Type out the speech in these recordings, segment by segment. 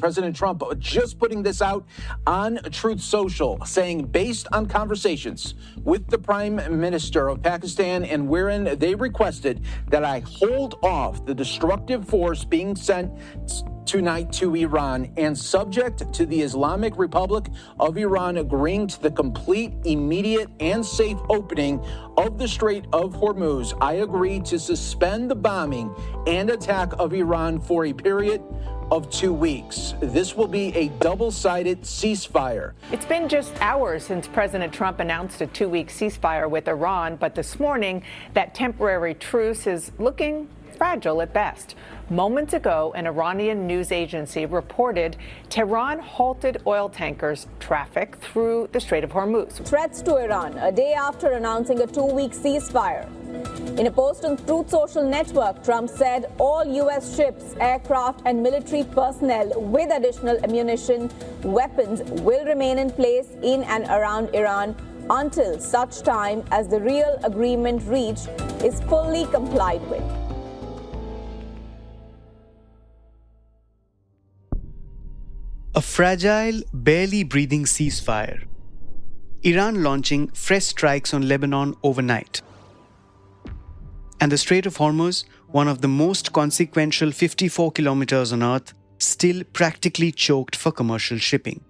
President Trump just putting this out on Truth Social, saying based on conversations with the Prime Minister of Pakistan and wherein they requested that I hold off the destructive force being sent tonight to Iran and subject to the Islamic Republic of Iran agreeing to the complete, immediate, and safe opening of the Strait of Hormuz, I agree to suspend the bombing and attack of Iran for a period of 2 weeks. This will be a double-sided ceasefire. It's been just hours since President Trump announced a 2-week ceasefire with Iran, but this morning that temporary truce is looking fragile at best. Moments ago, an Iranian news agency reported Tehran halted oil tankers' traffic through the Strait of Hormuz. Threats to Iran a day after announcing a 2-week ceasefire. In a post on Truth Social Network, Trump said all U.S. ships, aircraft, and military personnel with additional ammunition, weapons will remain in place in and around Iran until such time as the real agreement reached is fully complied with. A fragile, barely breathing ceasefire. Iran launching fresh strikes on Lebanon overnight. And the Strait of Hormuz, one of the most consequential 54 kilometers on Earth, still practically choked for commercial shipping.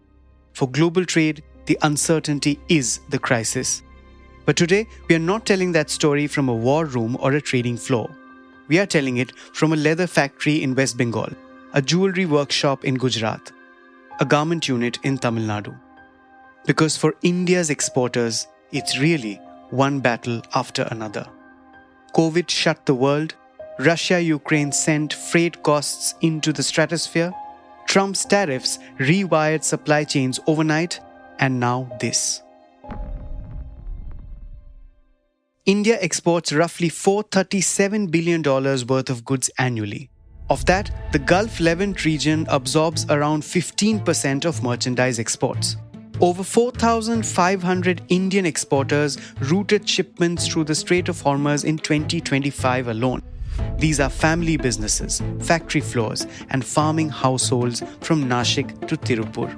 For global trade, the uncertainty is the crisis. But today, we are not telling that story from a war room or a trading floor. We are telling it from a leather factory in West Bengal, a jewellery workshop in Gujarat, a garment unit in Tamil Nadu. Because for India's exporters, it's really one battle after another. COVID shut the world, Russia-Ukraine sent freight costs into the stratosphere, Trump's tariffs rewired supply chains overnight, and now this. India exports roughly $437 billion worth of goods annually. Of that, the Gulf Levant region absorbs around 15% of merchandise exports. Over 4,500 Indian exporters routed shipments through the Strait of Hormuz in 2025 alone. These are family businesses, factory floors, and farming households from Nashik to Tirupur.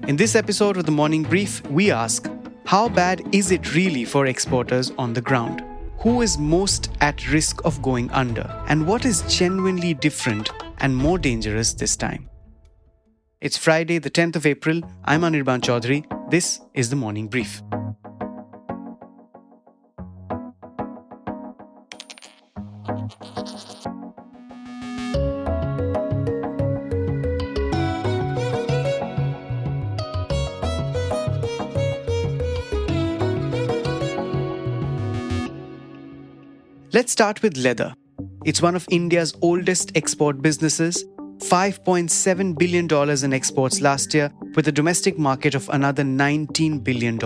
In this episode of The Morning Brief, we ask, how bad is it really for exporters on the ground? Who is most at risk of going under? And what is genuinely different and more dangerous this time? It's Friday, the 10th of April. I'm Anirban Chowdhury. This is The Morning Brief. Let's start with leather. It's one of India's oldest export businesses. $5.7 billion in exports last year, with a domestic market of another $19 billion.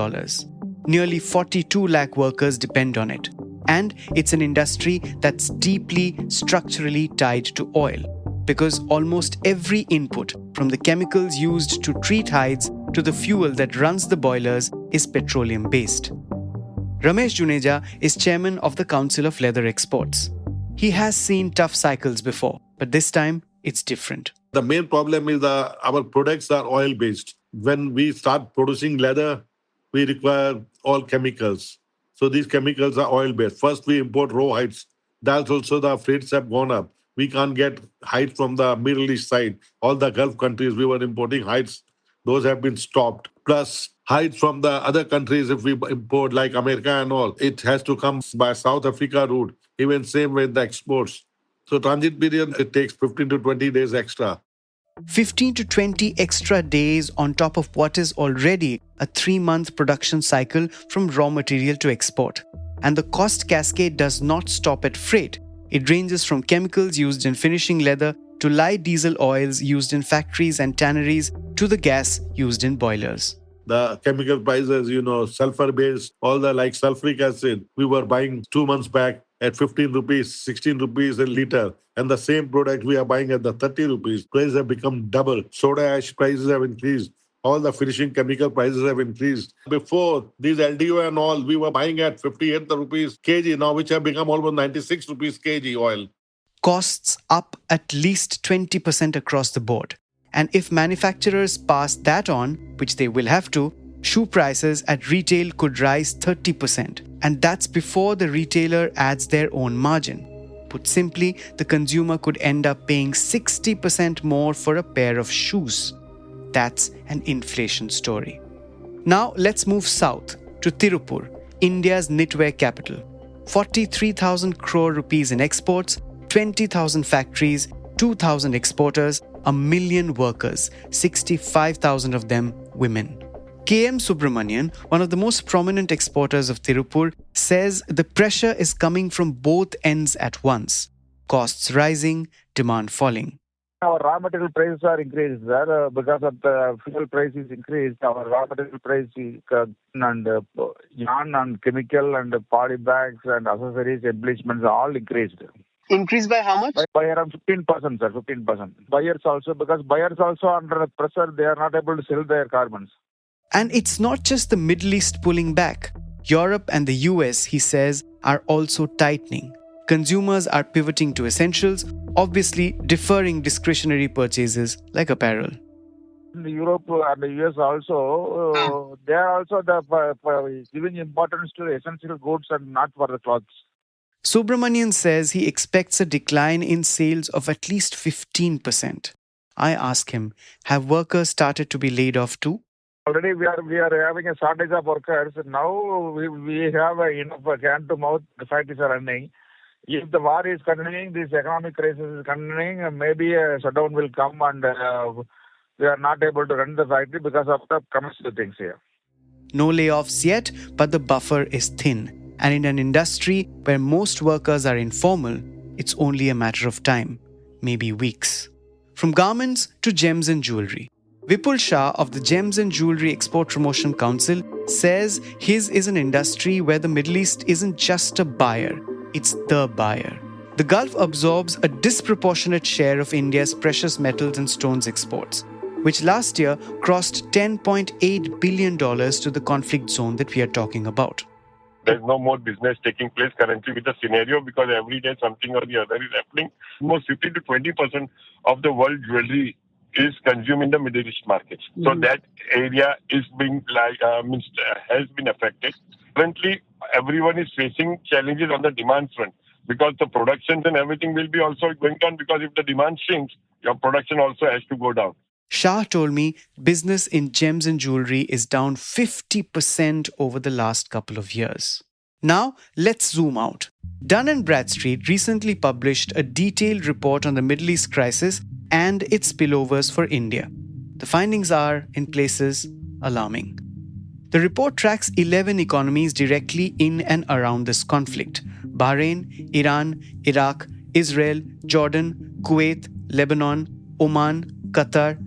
Nearly 42 lakh workers depend on it. And it's an industry that's deeply structurally tied to oil, because almost every input, from the chemicals used to treat hides to the fuel that runs the boilers, is petroleum-based. Ramesh Juneja is chairman of the Council of Leather Exports. He has seen tough cycles before, but this time, it's different. The main problem is our products are oil-based. When we start producing leather, we require all chemicals. So these chemicals are oil-based. First, we import raw hides. That's also the freights have gone up. We can't get hides from the Middle East side. All the Gulf countries, we were importing hides. Those have been stopped. Plus, hides from the other countries, if we import like America and all, it has to come by South Africa route. Even same with the exports. So transit period, it takes 15 to 20 days extra. 15 to 20 extra days on top of what is already a 3-month production cycle from raw material to export. And the cost cascade does not stop at freight. It ranges from chemicals used in finishing leather to light diesel oils used in factories and tanneries to the gas used in boilers. The chemical prices, sulfur-based, all the like sulfuric acid, we were buying 2 months back at 15 rupees, 16 rupees a liter. And the same product we are buying at the 30 rupees. Prices have become double. Soda ash prices have increased. All the finishing chemical prices have increased. Before, these LDO and all, we were buying at 58 rupees kg now, which have become almost 96 rupees kg oil. Costs up at least 20% across the board. And if manufacturers pass that on, which they will have to, shoe prices at retail could rise 30%. And that's before the retailer adds their own margin. Put simply, the consumer could end up paying 60% more for a pair of shoes. That's an inflation story. Now let's move south to Tirupur, India's knitwear capital. 43,000 crore rupees in exports, 20,000 factories, 2,000 exporters, 1 million workers, 65,000 of them women. K.M. Subramanian, one of the most prominent exporters of Tirupur, says the pressure is coming from both ends at once. Costs rising, demand falling. Our raw material prices are increased there because of the fuel price is increased. Our raw material price is and yarn and chemical and poly bags and accessories, embellishments all increased. Increased by how much? By around 15%, sir, 15%. Buyers also, because buyers also under pressure, they are not able to sell their garments. And it's not just the Middle East pulling back. Europe and the US, he says, are also tightening. Consumers are pivoting to essentials, obviously deferring discretionary purchases like apparel. In Europe and the US also, they are also giving importance to essential goods and not for the clothes. Subramanian says he expects a decline in sales of at least 15%. I ask him, have workers started to be laid off too? Already we are having a shortage of workers. Now we have enough hand-to-mouth. The factories are running. If the war is continuing, this economic crisis is continuing, maybe a shutdown will come and we are not able to run the factory because of the commercial things here. No layoffs yet, but the buffer is thin. And in an industry where most workers are informal, it's only a matter of time, maybe weeks. From garments to gems and jewellery. Vipul Shah of the Gems and Jewellery Export Promotion Council says his is an industry where the Middle East isn't just a buyer, it's the buyer. The Gulf absorbs a disproportionate share of India's precious metals and stones exports, which last year crossed $10.8 billion to the conflict zone that we are talking about. There's no more business taking place currently with the scenario because every day something or the other is happening. Almost 15 to 20% of the world jewelry is consumed in the Middle East markets. So that area is being has been affected. Currently, everyone is facing challenges on the demand front because the productions and everything will be also going down because if the demand shrinks, your production also has to go down. Shah told me business in gems and jewellery is down 50% over the last couple of years. Now, let's zoom out. Dun Bradstreet recently published a detailed report on the Middle East crisis and its spillovers for India. The findings are, in places, alarming. The report tracks 11 economies directly in and around this conflict: Bahrain, Iran, Iraq, Israel, Jordan, Kuwait, Lebanon, Oman, Qatar,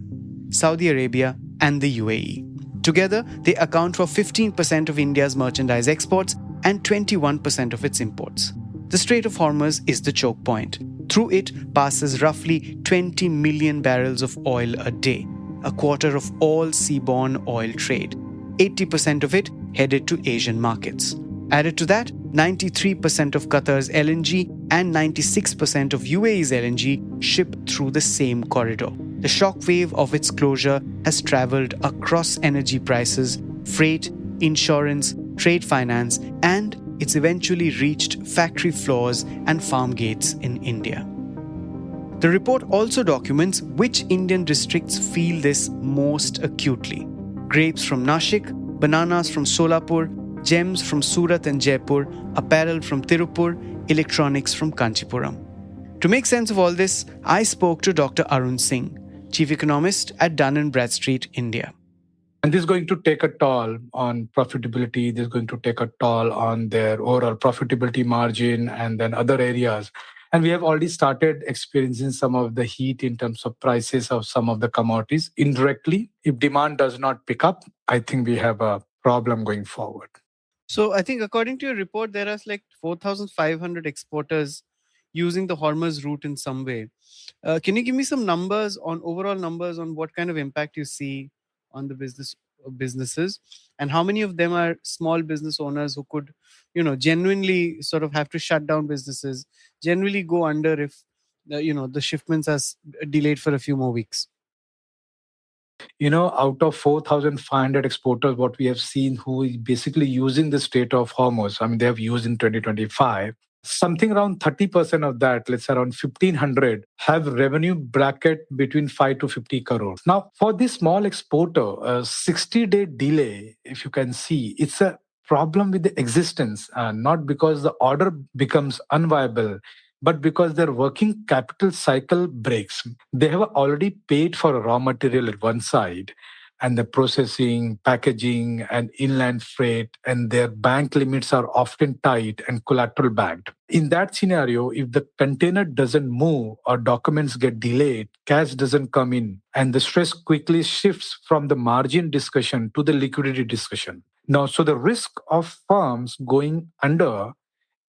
Saudi Arabia, and the UAE. Together, they account for 15% of India's merchandise exports and 21% of its imports. The Strait of Hormuz is the choke point. Through it passes roughly 20 million barrels of oil a day, a quarter of all seaborne oil trade. 80% of it headed to Asian markets. Added to that, 93% of Qatar's LNG and 96% of UAE's LNG ship through the same corridor. The shockwave of its closure has travelled across energy prices, freight, insurance, trade finance, and it's eventually reached factory floors and farm gates in India. The report also documents which Indian districts feel this most acutely. Grapes from Nashik, bananas from Solapur, gems from Surat and Jaipur, apparel from Tirupur, electronics from Kanchipuram. To make sense of all this, I spoke to Dr. Arun Singh, Chief Economist at Dun Bradstreet, India. And this is going to take a toll on profitability. This is going to take a toll on their overall profitability margin and then other areas. And we have already started experiencing some of the heat in terms of prices of some of the commodities indirectly. If demand does not pick up, I think we have a problem going forward. So I think according to your report, there are like 4,500 exporters using the Hormuz route in some way. Can you give me some numbers on overall numbers on what kind of impact you see on the businesses, and how many of them are small business owners who could, genuinely sort of have to shut down businesses, generally go under if, the shipments are delayed for a few more weeks? out of 4,500 exporters, what we have seen who is basically using the Strait of Hormuz, I mean, they have used in 2025, something around 30% of that, let's say around 1,500, have revenue bracket between 5 to 50 crores. Now, for this small exporter, a 60-day delay, if you can see, it's a problem with the existence, not because the order becomes unviable, but because their working capital cycle breaks. They have already paid for a raw material at one side, and the processing, packaging, and inland freight, and their bank limits are often tight and collateral backed. In that scenario, if the container doesn't move or documents get delayed, cash doesn't come in, and the stress quickly shifts from the margin discussion to the liquidity discussion. Now, so the risk of firms going under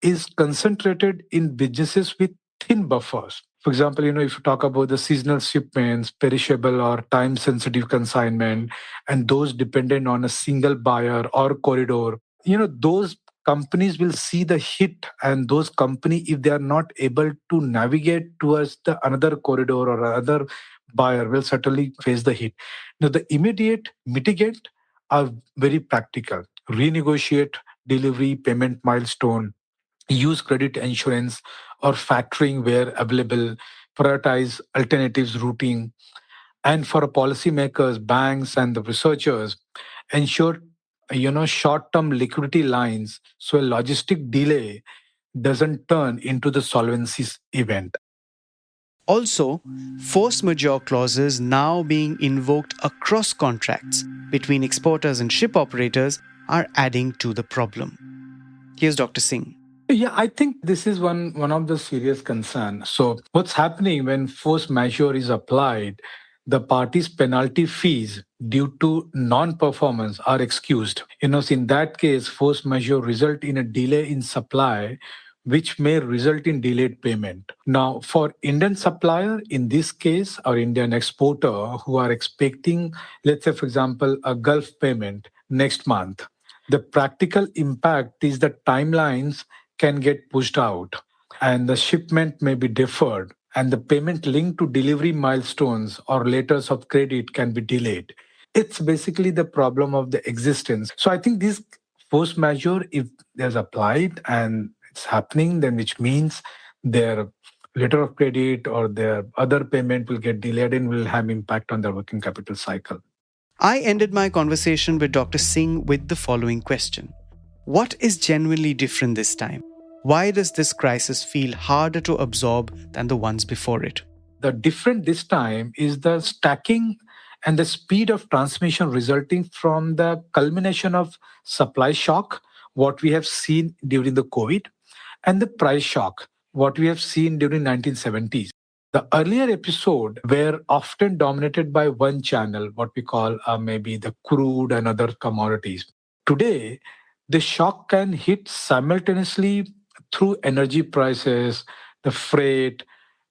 is concentrated in businesses with thin buffers. For example, if you talk about the seasonal shipments, perishable or time-sensitive consignment, and those dependent on a single buyer or corridor, those companies will see the hit, and those companies, if they are not able to navigate towards the another corridor or another buyer, will certainly face the hit. Now, the immediate mitigant are very practical. Renegotiate delivery payment milestone, use credit insurance or factoring where available, prioritize alternatives routing, and for policymakers, banks, and the researchers, ensure short-term liquidity lines so a logistic delay doesn't turn into the solvency event. Also, force majeure clauses now being invoked across contracts between exporters and ship operators are adding to the problem. Here's Dr. Singh. Yeah, I think this is one of the serious concerns. So what's happening when force majeure is applied, the parties' penalty fees due to non-performance are excused. So in that case, force majeure result in a delay in supply, which may result in delayed payment. Now, for Indian supplier, in this case, or Indian exporter who are expecting, let's say, for example, a Gulf payment next month, the practical impact is that timelines can get pushed out and the shipment may be deferred and the payment linked to delivery milestones or letters of credit can be delayed. It's basically the problem of the existence. So I think this force majeure, if there's applied and it's happening, then which means their letter of credit or their other payment will get delayed and will have impact on their working capital cycle. I ended my conversation with Dr. Singh with the following question. What is genuinely different this time? Why does this crisis feel harder to absorb than the ones before it? The different this time is the stacking and the speed of transmission resulting from the culmination of supply shock, what we have seen during the COVID, and the price shock, what we have seen during 1970s. The earlier episode were often dominated by one channel, what we call maybe the crude and other commodities. Today, the shock can hit simultaneously through energy prices, the freight,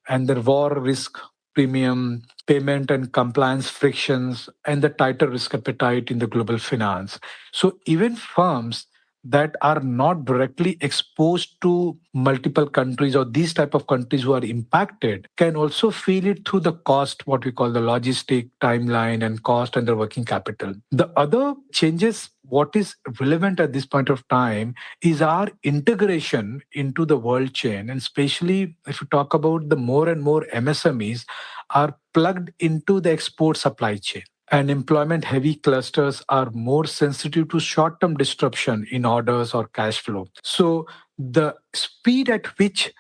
and the war risk premium, payment and compliance frictions, and the tighter risk appetite in the global finance. So even firms that are not directly exposed to multiple countries or these type of countries who are impacted can also feel it through the cost, what we call the logistic timeline and cost and the working capital. The other changes, what is relevant at this point of time is our integration into the world chain. And especially if you talk about the more and more MSMEs are plugged into the export supply chain. And employment-heavy clusters are more sensitive to short-term disruption in orders or cash flow. So the speed at which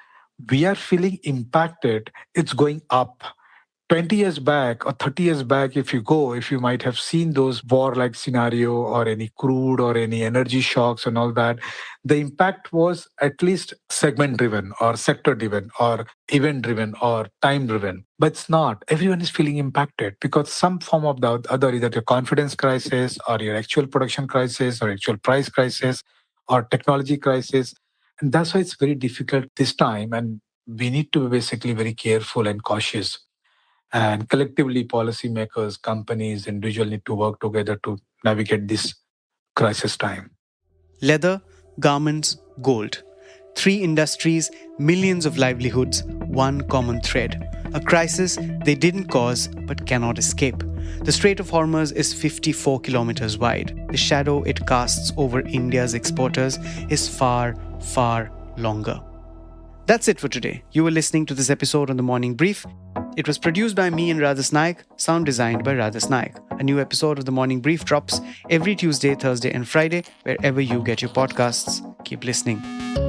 we are feeling impacted, it's going up. 20 years back or 30 years back, if you might have seen those war-like scenario or any crude or any energy shocks and all that, the impact was at least segment-driven or sector-driven or event-driven or time-driven. But it's not. Everyone is feeling impacted because some form of the other, either your confidence crisis or your actual production crisis or actual price crisis or technology crisis. And that's why it's very difficult this time. And we need to be basically very careful and cautious. And collectively, policymakers, companies, individuals need to work together to navigate this crisis time. Leather, garments, gold. 3 industries, millions of livelihoods, one common thread. a crisis they didn't cause but cannot escape. The Strait of Hormuz is 54 kilometers wide. The shadow it casts over India's exporters is far, far longer. That's it for today. You were listening to this episode on The Morning Brief. It was produced by me and Radhas Naik, sound designed by Radhas Naik. A new episode of The Morning Brief drops every Tuesday, Thursday and Friday, wherever you get your podcasts. Keep listening.